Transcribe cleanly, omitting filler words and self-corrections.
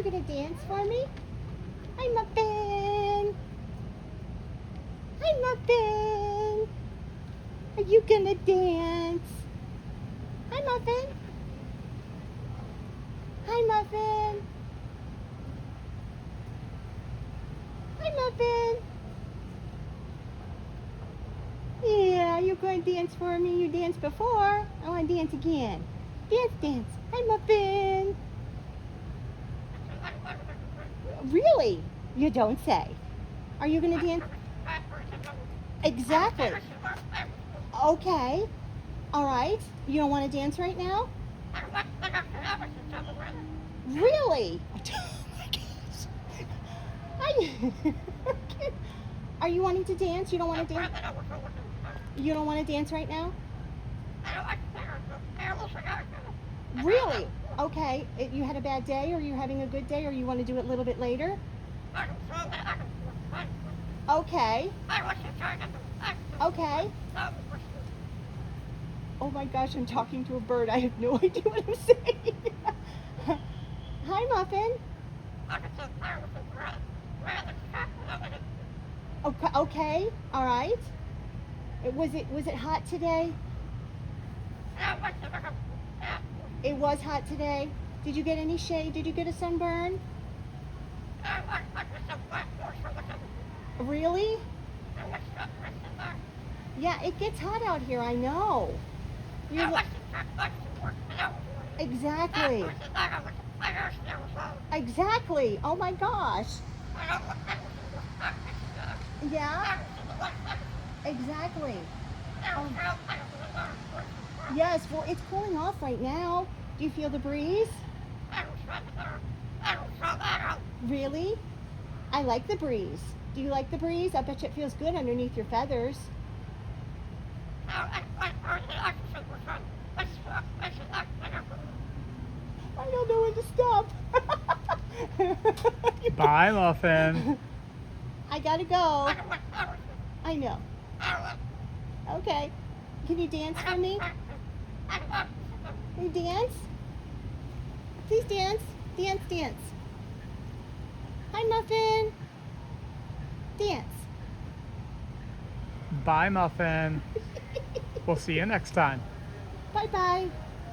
you gonna dance for me? Hi, Muffin. Hi, Muffin. Are you gonna dance? Hi, Muffin. Hi, Muffin. Hi, Muffin. Yeah, you're going to dance for me. You danced before. I want to dance again. Dance, dance. Hi, Muffin. Really? You don't say. Are you going to dance? Exactly. Okay. All right. You don't want to dance right now? Really? Oh my gosh. Are you wanting to dance? You don't want to dance? You don't want to dance right now? Really? Okay. You had a bad day, or are you having a good day, or you want to do it a little bit later? Okay. Okay. Oh my gosh, I'm talking to a bird. I have no idea what I'm saying. Hi, Muffin. Okay. Okay. All right. Was it hot today? It was hot today. Did you get any shade? Did you get a sunburn? Really? Yeah, it gets hot out here. I know. Exactly. Exactly. Oh my gosh. Yeah. Exactly. Yes. Well, it's cooling off right now. Do you feel the breeze? Really? I like the breeze. Do you like the breeze? I bet you it feels good underneath your feathers. I don't know when to stop. Bye, Muffin. I gotta go. I know. Okay. Can you dance for me? Can you dance? Please dance. Dance, dance. Hi, Muffin. Dance. Bye, Muffin. We'll see you next time. Bye-bye.